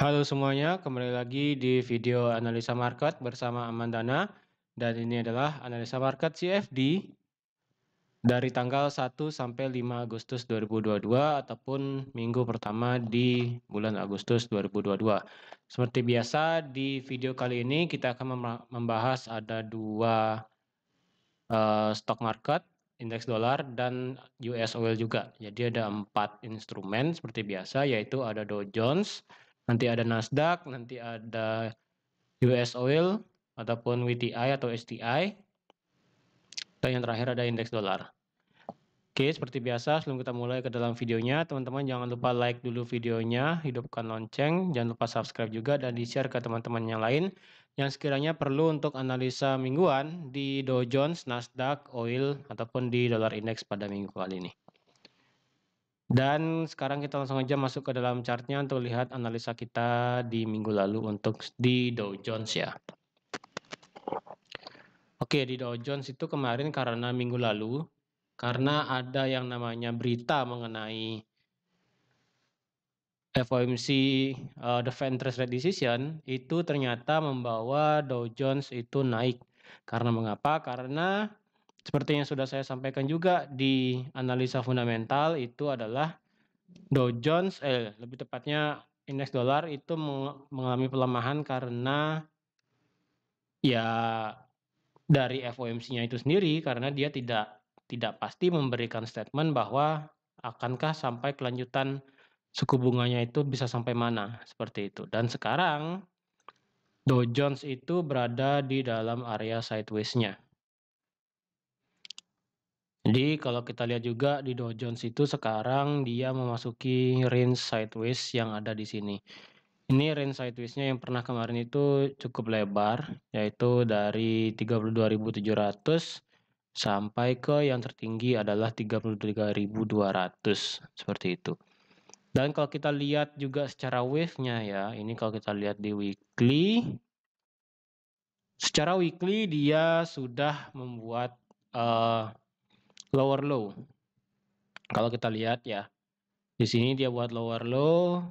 Halo semuanya, kembali lagi di video analisa market bersama Amandana dan ini adalah analisa market CFD dari tanggal 1 sampai 5 Agustus 2022 ataupun minggu pertama di bulan Agustus 2022. Seperti biasa di video kali ini kita akan membahas ada dua stock market, indeks dolar dan US oil juga. Jadi ada 4 instrumen seperti biasa, yaitu ada Dow Jones, nanti ada Nasdaq, nanti ada US oil ataupun WTI atau STI, dan yang terakhir ada indeks dolar. Oke, seperti biasa sebelum kita mulai ke dalam videonya, teman-teman jangan lupa like dulu videonya, hidupkan lonceng, jangan lupa subscribe juga dan di-share ke teman-teman yang lain yang sekiranya perlu untuk analisa mingguan di Dow Jones, Nasdaq, oil, ataupun di dolar indeks pada minggu kali ini. Dan sekarang kita langsung aja masuk ke dalam chartnya untuk lihat analisa kita di minggu lalu untuk di Dow Jones ya. Oke, di Dow Jones itu kemarin karena minggu lalu, karena ada yang namanya berita mengenai FOMC The Fed Interest Rate Decision itu ternyata membawa Dow Jones itu naik. Karena mengapa? Karena seperti yang sudah saya sampaikan juga di analisa fundamental itu adalah Dow Jones, lebih tepatnya indeks dolar itu mengalami pelemahan karena ya dari FOMC-nya itu sendiri karena dia tidak pasti memberikan statement bahwa akankah sampai kelanjutan suku bunganya itu bisa sampai mana, seperti itu. Dan sekarang Dow Jones itu berada di dalam area sideways-nya. Jadi kalau kita lihat juga di Dow Jones itu sekarang dia memasuki range sideways yang ada di sini. Ini range sideways-nya yang pernah kemarin itu cukup lebar, yaitu dari 32.700 sampai ke yang tertinggi adalah 33.200, seperti itu. Dan kalau kita lihat juga secara wave-nya ya, ini kalau kita lihat di weekly, secara weekly dia sudah membuat lower low. Kalau kita lihat ya, di sini dia buat lower low,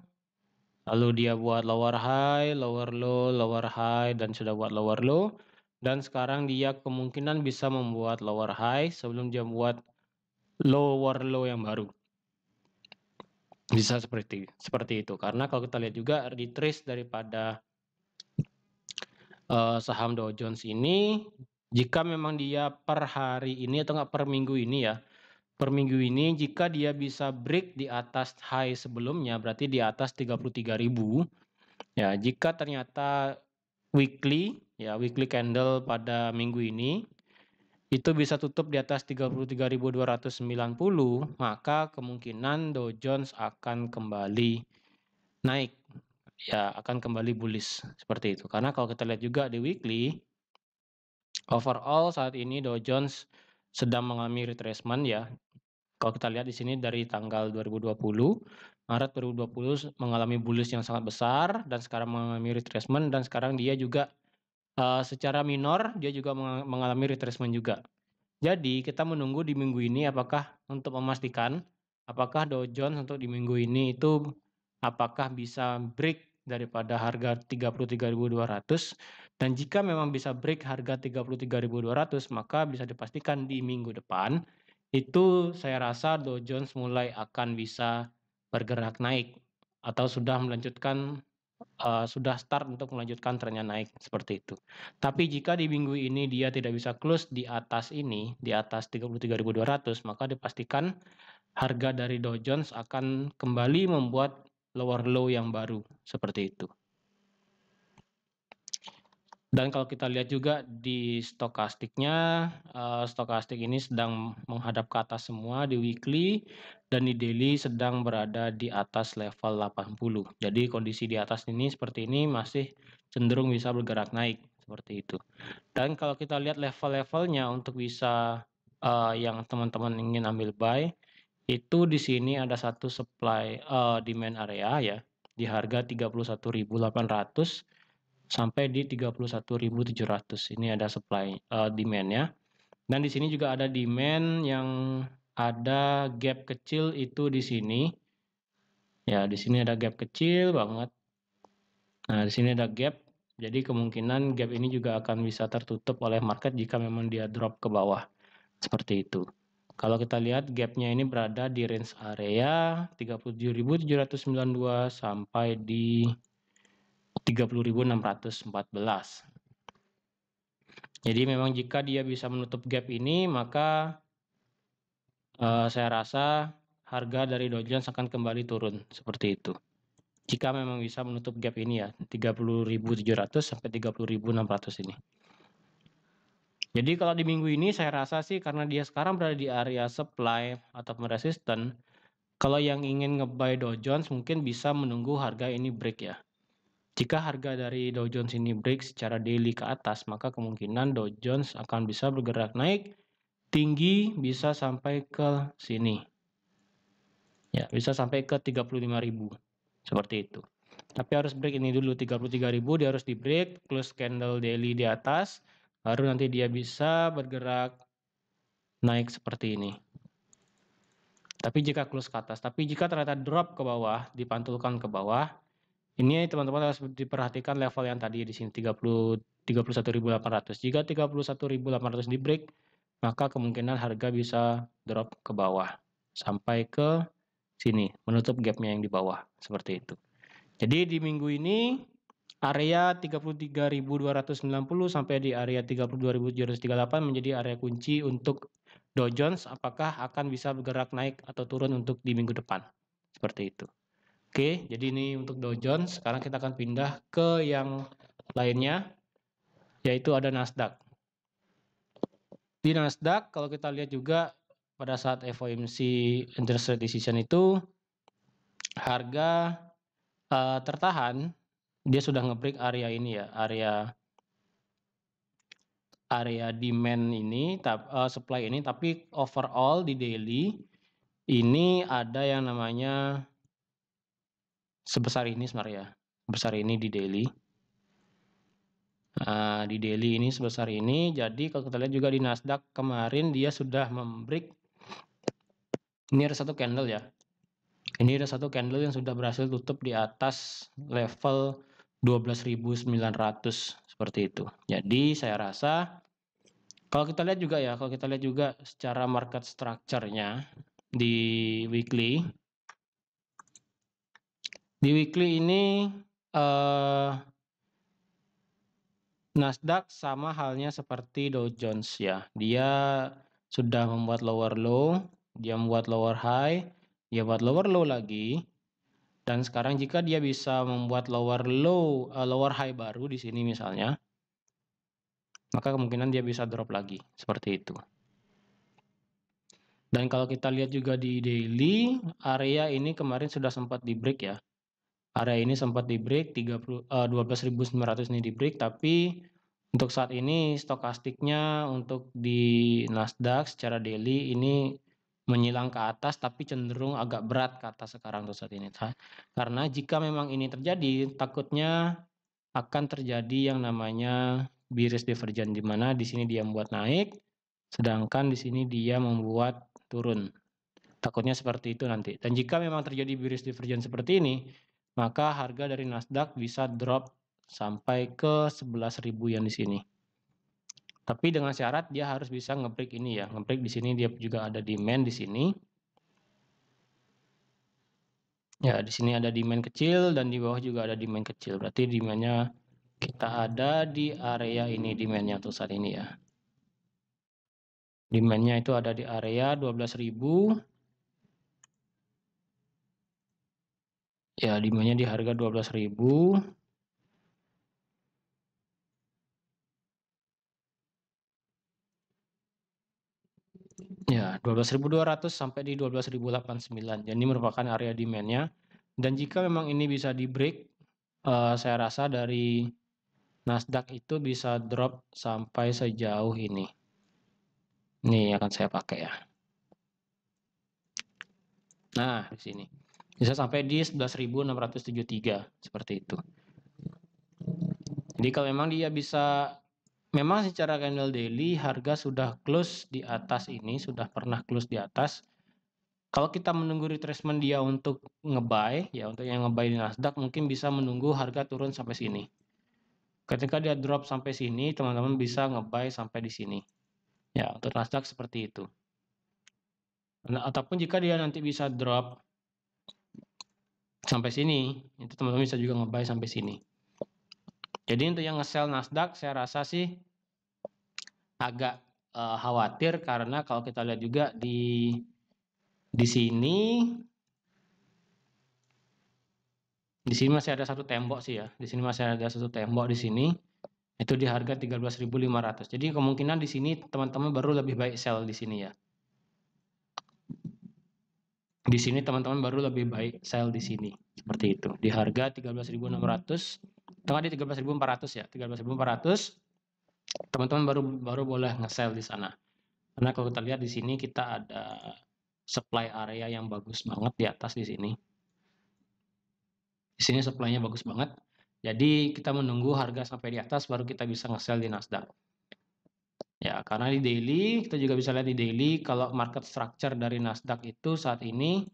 lalu dia buat lower high, lower low, lower high, dan sudah buat lower low. Dan sekarang dia kemungkinan bisa membuat lower high sebelum dia buat lower low yang baru. Bisa seperti itu. Karena kalau kita lihat juga retrace daripada saham Dow Jones ini, jika memang dia per hari ini atau enggak per minggu ini ya, per minggu ini jika dia bisa break di atas high sebelumnya, berarti di atas 33.000. Ya, jika ternyata weekly candle pada minggu ini itu bisa tutup di atas 33.290, maka kemungkinan Dow Jones akan kembali naik. Ya, akan kembali bullish seperti itu. Karena kalau kita lihat juga di weekly, overall saat ini Dow Jones sedang mengalami retracement ya. Kalau kita lihat di sini dari tanggal 2020, Maret 2020 mengalami bullish yang sangat besar dan sekarang mengalami retracement dan sekarang dia juga secara minor dia juga mengalami retracement juga. Jadi kita menunggu di minggu ini apakah untuk memastikan apakah Dow Jones untuk di minggu ini itu apakah bisa break daripada harga 33.200 dan jika memang bisa break harga 33.200 maka bisa dipastikan di minggu depan itu saya rasa Dow Jones mulai akan bisa bergerak naik atau sudah melanjutkan sudah start untuk melanjutkan trennya naik seperti itu. Tapi jika di minggu ini dia tidak bisa close di atas ini, di atas 33.200, maka dipastikan harga dari Dow Jones akan kembali membuat lower low yang baru seperti itu. Dan kalau kita lihat juga di stokastiknya, stokastik ini sedang menghadap ke atas semua di weekly dan di daily sedang berada di atas level 80. Jadi kondisi di atas ini seperti ini masih cenderung bisa bergerak naik seperti itu. Dan kalau kita lihat level-levelnya untuk bisa yang teman-teman ingin ambil buy, itu di sini ada satu supply demand area ya di harga 31.800 sampai di 31.700. Ini ada supply demand-nya. Dan di sini juga ada demand yang ada gap kecil itu di sini. Ya, di sini ada gap kecil banget. Nah, di sini ada gap. Jadi kemungkinan gap ini juga akan bisa tertutup oleh market jika memang dia drop ke bawah. Seperti itu. Kalau kita lihat gapnya ini berada di range area 37.792 sampai di 30.614. Jadi memang jika dia bisa menutup gap ini, maka saya rasa harga dari Dow Jones akan kembali turun seperti itu. Jika memang bisa menutup gap ini ya, 30.700 sampai 30.600 ini. Jadi kalau di minggu ini saya rasa sih karena dia sekarang berada di area supply ataupun resisten, kalau yang ingin nge-buy Dow Jones mungkin bisa menunggu harga ini break ya. Jika harga dari Dow Jones ini break secara daily ke atas, maka kemungkinan Dow Jones akan bisa bergerak naik tinggi bisa sampai ke sini. Ya, bisa sampai ke 35.000. Seperti itu. Tapi harus break ini dulu 33.000, dia harus di break, close candle daily di atas, baru nanti dia bisa bergerak naik seperti ini. Tapi jika close ke atas, tapi jika ternyata drop ke bawah, dipantulkan ke bawah, ini teman-teman harus diperhatikan level yang tadi di sini 31.800. Jika 31.800 di break, maka kemungkinan harga bisa drop ke bawah sampai ke sini, menutup gapnya yang di bawah seperti itu. Jadi di minggu ini area 33.290 sampai di area 32.738 menjadi area kunci untuk Dow Jones, apakah akan bisa bergerak naik atau turun untuk di minggu depan. Seperti itu. Oke, jadi ini untuk Dow Jones. Sekarang kita akan pindah ke yang lainnya, yaitu ada Nasdaq. Di Nasdaq, kalau kita lihat juga pada saat FOMC interest rate decision itu, harga tertahan, dia sudah nge-break area ini ya, area demand ini, supply ini, tapi overall di daily ini ada yang namanya sebesar ini sebenarnya, sebesar ini di daily. Nah, di daily ini sebesar ini, jadi kalau kita lihat juga di Nasdaq kemarin dia sudah membreak. Ini ada satu candle ya. Ini ada satu candle yang sudah berhasil tutup di atas level 12.900 seperti itu. Jadi saya rasa kalau kita lihat juga ya, kalau kita lihat juga secara market structure-nya di weekly. Di weekly ini Nasdaq sama halnya seperti Dow Jones ya. Dia sudah membuat lower low, dia membuat lower high, dia buat lower low lagi. Dan sekarang jika dia bisa membuat lower low, lower high baru di sini misalnya, maka kemungkinan dia bisa drop lagi seperti itu. Dan kalau kita lihat juga di daily, area ini kemarin sudah sempat di break ya. Area ini sempat di break 12.900 ini di break, tapi untuk saat ini stokastiknya untuk di Nasdaq secara daily ini menyilang ke atas tapi cenderung agak berat ke atas sekarang untuk saat ini. Karena jika memang ini terjadi, takutnya akan terjadi yang namanya bearish divergence, di mana di sini dia membuat naik, sedangkan di sini dia membuat turun. Takutnya seperti itu nanti. Dan jika memang terjadi bearish divergence seperti ini, maka harga dari Nasdaq bisa drop sampai ke 11.000 yang di sini. Tapi dengan syarat dia harus bisa nge-break ini ya. Nge-break di sini dia juga ada demand di sini. Ya, di sini ada demand kecil dan di bawah juga ada demand kecil. Berarti demand-nya kita ada di area ini, demand-nya untuk saat ini ya. Demand-nya itu ada di area 12.000. Ya, demand-nya di harga 12.000. Ya, 12.200 sampai di 12.089. Jadi ini merupakan area demand-nya. Dan jika memang ini bisa di break, saya rasa dari Nasdaq itu bisa drop sampai sejauh ini. Ini akan saya pakai ya. Nah, di sini. Bisa sampai di 11.673 seperti itu. Jadi kalau memang dia bisa, memang secara candle daily harga sudah close di atas ini, sudah pernah close di atas. Kalau kita menunggu retracement dia untuk nge-buy, ya untuk yang nge-buy di Nasdaq mungkin bisa menunggu harga turun sampai sini. Ketika dia drop sampai sini, teman-teman bisa nge-buy sampai di sini. Ya, untuk Nasdaq seperti itu. Nah, ataupun jika dia nanti bisa drop sampai sini, itu teman-teman bisa juga nge-buy sampai sini. Jadi untuk yang nge-sell Nasdaq, saya rasa sih agak khawatir karena kalau kita lihat juga di sini masih ada satu tembok sih ya. Di sini masih ada satu tembok di sini. Itu di harga 13.500. Jadi kemungkinan di sini teman-teman baru lebih baik sell di sini ya. Di sini teman-teman baru lebih baik sell di sini. Seperti itu. Di harga 13.600, tengah di 13.400 ya. 13.400 teman-teman baru boleh nge-sell di sana. Karena kalau kita lihat di sini kita ada supply area yang bagus banget di atas di sini. Di sini supply-nya bagus banget. Jadi kita menunggu harga sampai di atas baru kita bisa nge-sell di Nasdaq. Ya, karena di daily kita juga bisa lihat di daily kalau market structure dari Nasdaq itu saat ini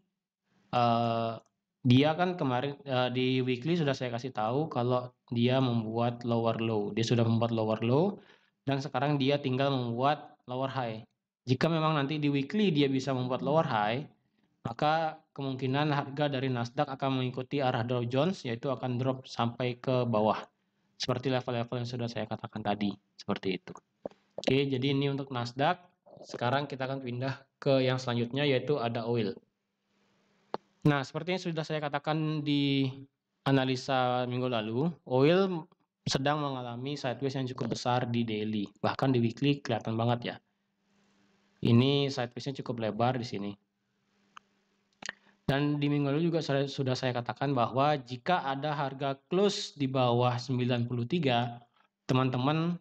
dia kan kemarin di weekly sudah saya kasih tahu kalau dia membuat lower low. Dia sudah membuat lower low dan sekarang dia tinggal membuat lower high. Jika memang nanti di weekly dia bisa membuat lower high, maka kemungkinan harga dari Nasdaq akan mengikuti arah Dow Jones, yaitu akan drop sampai ke bawah. Seperti level-level yang sudah saya katakan tadi, seperti itu. Oke, jadi ini untuk Nasdaq. Sekarang kita akan pindah ke yang selanjutnya, yaitu ada oil. Nah, seperti yang sudah saya katakan di analisa minggu lalu, oil sedang mengalami sideways yang cukup besar di daily. Bahkan di weekly kelihatan banget ya. Ini sideways-nya cukup lebar di sini. Dan di minggu lalu juga sudah saya katakan bahwa jika ada harga close di bawah 93, teman-teman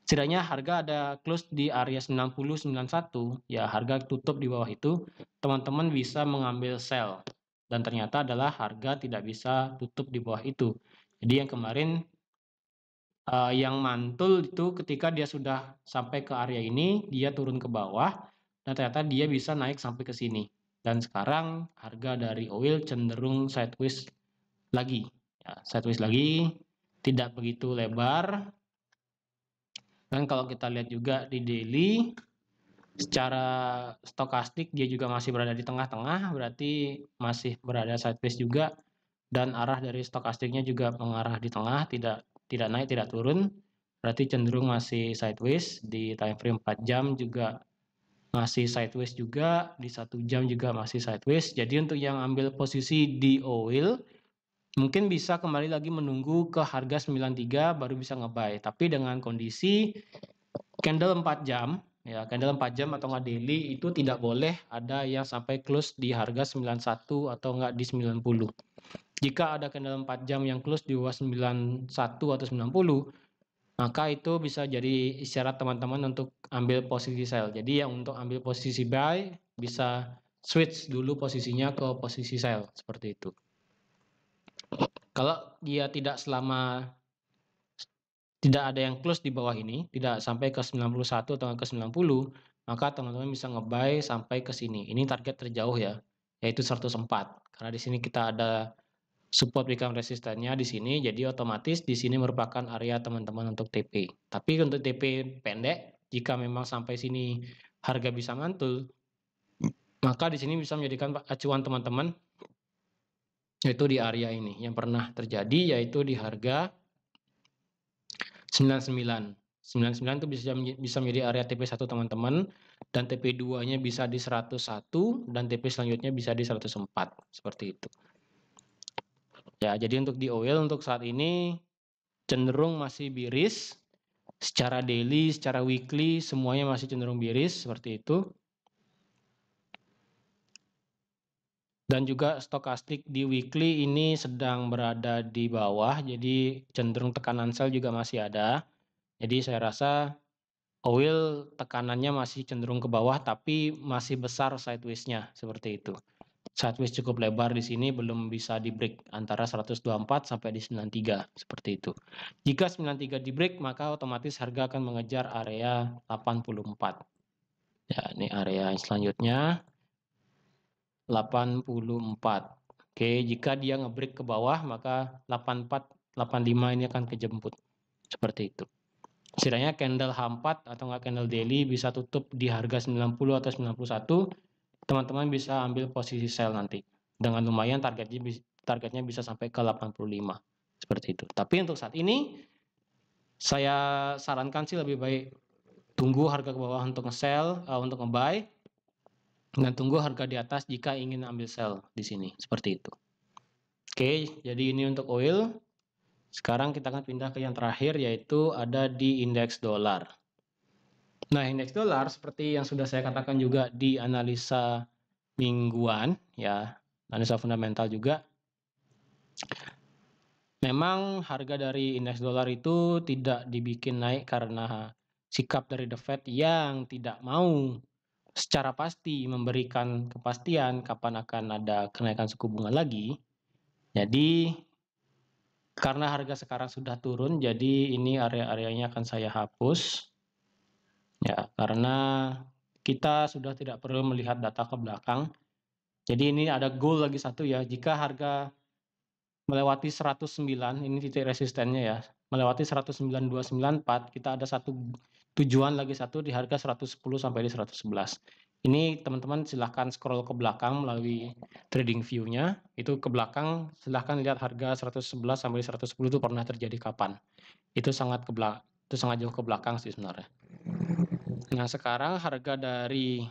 setidaknya harga ada close di area 90-91, ya harga tutup di bawah itu, teman-teman bisa mengambil sell. Dan ternyata adalah harga tidak bisa tutup di bawah itu. Jadi yang kemarin yang mantul itu ketika dia sudah sampai ke area ini, dia turun ke bawah, dan ternyata dia bisa naik sampai ke sini. Dan sekarang harga dari oil cenderung sideways lagi. Ya, sideways lagi, tidak begitu lebar. Dan kalau kita lihat juga di daily, secara stokastik dia juga masih berada di tengah-tengah, berarti masih berada sideways juga. Dan arah dari stokastiknya juga mengarah di tengah, tidak naik, tidak turun. Berarti cenderung masih sideways. Di time frame 4 jam juga masih sideways juga, di 1 jam juga masih sideways. Jadi untuk yang ambil posisi di oil, mungkin bisa kembali lagi menunggu ke harga 93 baru bisa nge-buy. Tapi dengan kondisi candle 4 jam, ya candle 4 jam atau nggak daily itu tidak boleh ada yang sampai close di harga 91 atau nggak di 90. Jika ada candle 4 jam yang close di bawah 91 atau 90, maka itu bisa jadi isyarat teman-teman untuk ambil posisi sell. Jadi yang untuk ambil posisi buy bisa switch dulu posisinya ke posisi sell seperti itu. Kalau dia tidak ada yang close di bawah ini, tidak sampai ke 91 atau ke 90, maka teman-teman bisa nge-buy sampai ke sini. Ini target terjauh ya, yaitu 104. Karena di sini kita ada support become resistennya di sini, jadi otomatis di sini merupakan area teman-teman untuk TP. Tapi untuk TP pendek, jika memang sampai sini harga bisa mantul, maka di sini bisa menjadikan acuan teman-teman, yaitu di area ini yang pernah terjadi, yaitu di harga 99. 99 itu bisa menjadi area TP1 teman-teman, dan TP2-nya bisa di 101, dan TP selanjutnya bisa di 104, seperti itu. Ya, jadi untuk di oil untuk saat ini cenderung masih biris. Secara daily, secara weekly, semuanya masih cenderung biris seperti itu. Dan juga stokastik di weekly ini sedang berada di bawah, jadi cenderung tekanan sell juga masih ada. Jadi saya rasa oil tekanannya masih cenderung ke bawah, tapi masih besar sideways-nya seperti itu. Sideways cukup lebar di sini, belum bisa di break antara 124 sampai di 93 seperti itu. Jika 93 di break, maka otomatis harga akan mengejar area 84. Ya, ini area selanjutnya. 84. Oke, jika dia ngebreak ke bawah maka 84, 85 ini akan kejemput. Seperti itu. Setidaknya candle H4 atau enggak candle daily bisa tutup di harga 90 atau 91. Teman-teman bisa ambil posisi sell nanti. Dengan lumayan targetnya bisa sampai ke 85. Seperti itu. Tapi untuk saat ini saya sarankan sih lebih baik tunggu harga ke bawah untuk nge-sell, untuk nge-buy, dan tunggu harga di atas jika ingin ambil sell di sini. Seperti itu. Oke, jadi ini untuk oil. Sekarang kita akan pindah ke yang terakhir, yaitu ada di indeks dolar. Nah, indeks dolar seperti yang sudah saya katakan juga di analisa mingguan, ya, analisa fundamental juga. Memang harga dari indeks dolar itu tidak dibikin naik karena sikap dari The Fed yang tidak mau secara pasti memberikan kepastian kapan akan ada kenaikan suku bunga lagi. Jadi karena harga sekarang sudah turun, jadi ini area-areanya akan saya hapus. Ya, karena kita sudah tidak perlu melihat data ke belakang. Jadi ini ada goal lagi satu ya, jika harga melewati 109, ini titik resistennya ya, melewati 109.294, kita ada satu tujuan lagi satu di harga 110 sampai di 111. Ini teman-teman silahkan scroll ke belakang melalui trading view-nya, itu ke belakang silahkan lihat harga 111 sampai 110 itu pernah terjadi kapan. Itu sangat jauh ke belakang sih sebenarnya. Nah, sekarang harga dari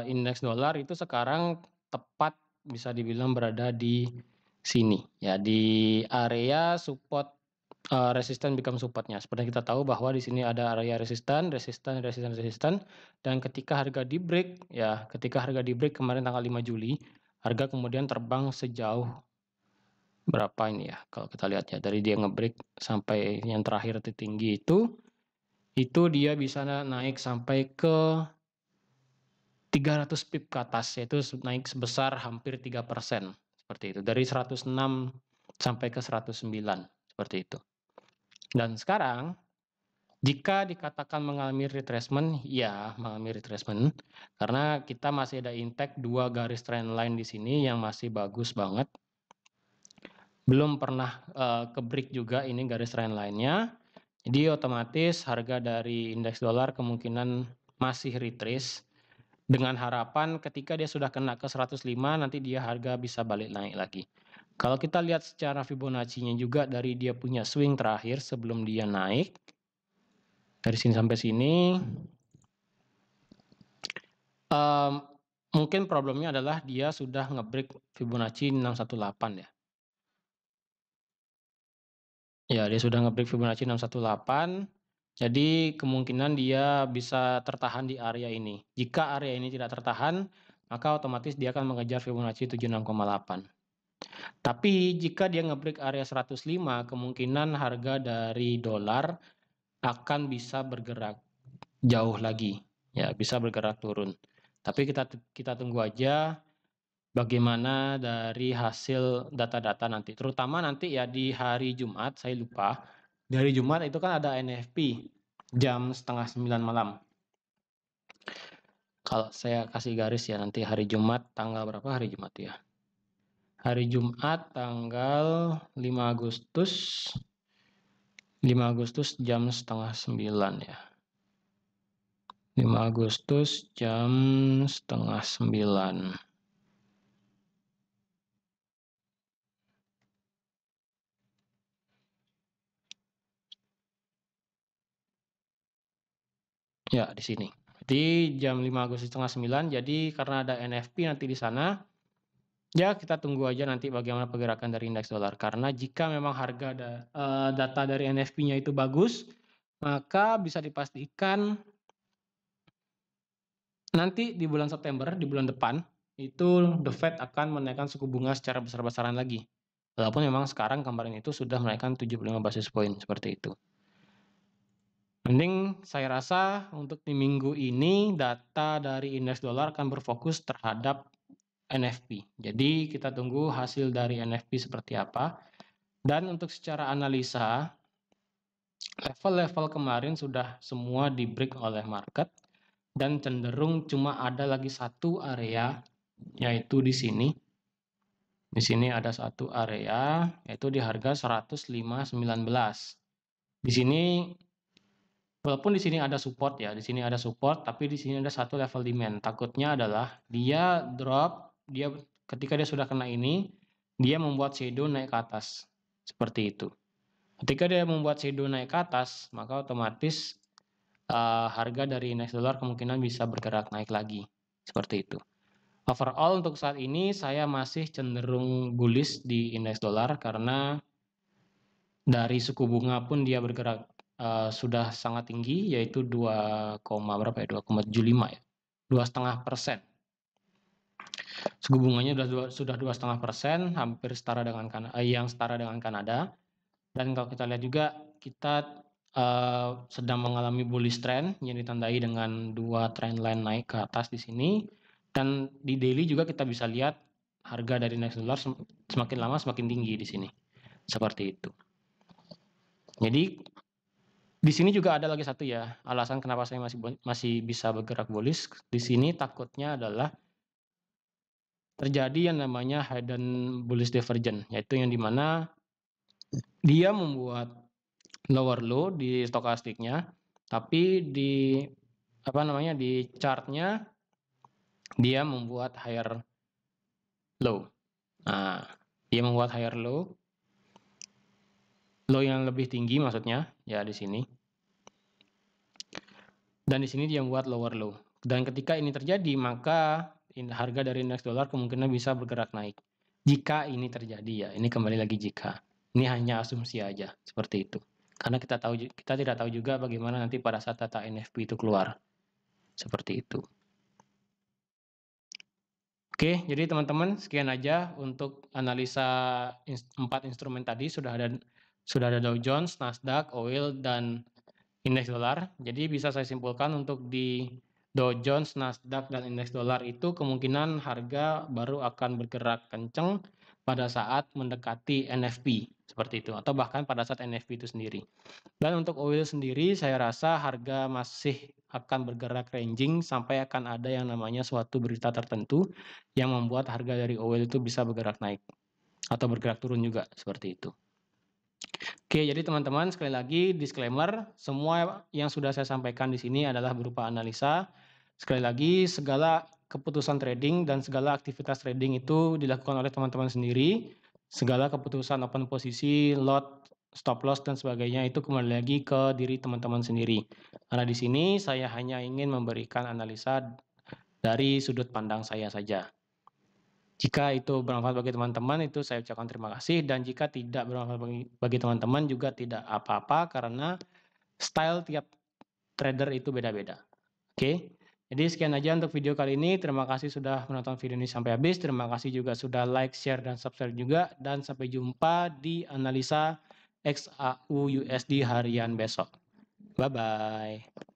indeks dolar itu sekarang tepat bisa dibilang berada di sini ya, di area support, resisten become supportnya. Seperti kita tahu bahwa di sini ada area resisten, dan ketika harga di break ya, kemarin tanggal 5 Juli, harga kemudian terbang sejauh berapa ini ya, kalau kita lihat ya, dari dia ngebreak sampai yang terakhir tertinggi itu dia bisa naik sampai ke 300 pip ke atas, yaitu naik sebesar hampir 3%, seperti itu. Dari 106 sampai ke 109, seperti itu. Dan sekarang, jika dikatakan mengalami retracement, ya mengalami retracement, karena kita masih ada intact 2 garis trend line di sini yang masih bagus banget. Belum pernah ke break juga ini garis trend line-nya. Jadi otomatis harga dari indeks dolar kemungkinan masih retrace. Dengan harapan ketika dia sudah kena ke 105, nanti dia harga bisa balik naik lagi. Kalau kita lihat secara Fibonacci-nya juga dari dia punya swing terakhir sebelum dia naik, dari sini sampai sini, mungkin problemnya adalah dia sudah nge-break Fibonacci 618 ya. Ya, dia sudah nge-break Fibonacci 618. Jadi kemungkinan dia bisa tertahan di area ini. Jika area ini tidak tertahan, maka otomatis dia akan mengejar Fibonacci 76,8. Tapi jika dia nge-break area 105, kemungkinan harga dari dolar akan bisa bergerak jauh lagi. Ya, bisa bergerak turun. Tapi kita tunggu aja bagaimana dari hasil data-data nanti. Terutama nanti ya di hari Jumat, saya lupa. Di hari Jumat itu kan ada NFP jam 8:30 malam. Kalau saya kasih garis ya, nanti hari Jumat tanggal berapa hari Jumat ya? Hari Jumat tanggal 5 Agustus jam 8:30 ya. 5 Agustus jam 8:30. Ya, di sini. Jadi jam 5 Agustus 8:30. Jadi karena ada NFP nanti di sana, ya kita tunggu aja nanti bagaimana pergerakan dari indeks dolar. Karena jika memang harga data dari NFP-nya itu bagus, maka bisa dipastikan nanti di bulan September, di bulan depan, itu The Fed akan menaikkan suku bunga secara besar-besaran lagi. Walaupun memang sekarang kemarin itu sudah menaikkan 75 basis point, seperti itu. Mending saya rasa untuk di minggu ini data dari indeks dolar akan berfokus terhadap NFP. Jadi kita tunggu hasil dari NFP seperti apa. Dan untuk secara analisa, level-level kemarin sudah semua di break oleh market. dan cenderung cuma ada lagi satu area, yaitu di sini. Di sini ada satu area, yaitu di harga 105.19. Di sini, walaupun di sini ada support ya, di sini ada support, tapi di sini ada satu level demand. Takutnya adalah dia drop, ketika dia sudah kena ini, dia membuat shadow naik ke atas, seperti itu. Ketika dia membuat shadow naik ke atas, maka otomatis harga dari indeks dolar kemungkinan bisa bergerak naik lagi, seperti itu. Overall untuk saat ini saya masih cenderung bullish di indeks dolar karena dari suku bunga pun dia bergerak sudah sangat tinggi, yaitu 2,75 ya, 2,5%. Suku bunganya sudah 2,5%, hampir setara dengan yang setara dengan Kanada. Dan kalau kita lihat juga, kita sedang mengalami bullish trend yang ditandai dengan dua trend line naik ke atas di sini. Dan di daily juga kita bisa lihat harga dari indeks dolar semakin lama semakin tinggi di sini. Seperti itu. Jadi di sini juga ada lagi satu ya, alasan kenapa saya masih bisa bergerak bullish. Di sini takutnya adalah terjadi yang namanya hidden bullish divergence, yaitu yang dimana dia membuat lower low di stokastiknya, tapi di chartnya dia membuat higher low. Nah, dia membuat higher low yang lebih tinggi maksudnya ya di sini. Dan di sini dia membuat lower low. Dan ketika ini terjadi, maka harga dari indeks dolar kemungkinan bisa bergerak naik. Jika ini terjadi ya, ini kembali lagi jika. Ini hanya asumsi aja, seperti itu. Karena kita tidak tahu juga bagaimana nanti pada saat data NFP itu keluar. Seperti itu. Oke, jadi teman-teman sekian aja untuk analisa 4 instrumen tadi. Sudah ada Dow Jones, Nasdaq, oil, dan indeks dolar. Jadi bisa saya simpulkan untuk di Dow Jones, Nasdaq, dan indeks dolar itu kemungkinan harga baru akan bergerak kencang pada saat mendekati NFP seperti itu, atau bahkan pada saat NFP itu sendiri. Dan untuk oil sendiri saya rasa harga masih akan bergerak ranging sampai akan ada yang namanya suatu berita tertentu yang membuat harga dari oil itu bisa bergerak naik atau bergerak turun juga seperti itu. Oke, jadi teman-teman sekali lagi disclaimer, semua yang sudah saya sampaikan di sini adalah berupa analisa. Sekali lagi, segala keputusan trading dan segala aktivitas trading itu dilakukan oleh teman-teman sendiri. Segala keputusan open posisi, lot, stop loss, dan sebagainya itu kembali lagi ke diri teman-teman sendiri. Karena di sini saya hanya ingin memberikan analisa dari sudut pandang saya saja. Jika itu bermanfaat bagi teman-teman, itu saya ucapkan terima kasih. Dan jika tidak bermanfaat bagi teman-teman, juga tidak apa-apa, karena style tiap trader itu beda-beda. Oke, jadi sekian aja untuk video kali ini. Terima kasih sudah menonton video ini sampai habis. Terima kasih juga sudah like, share, dan subscribe juga. Dan sampai jumpa di analisa XAU USD harian besok. Bye-bye.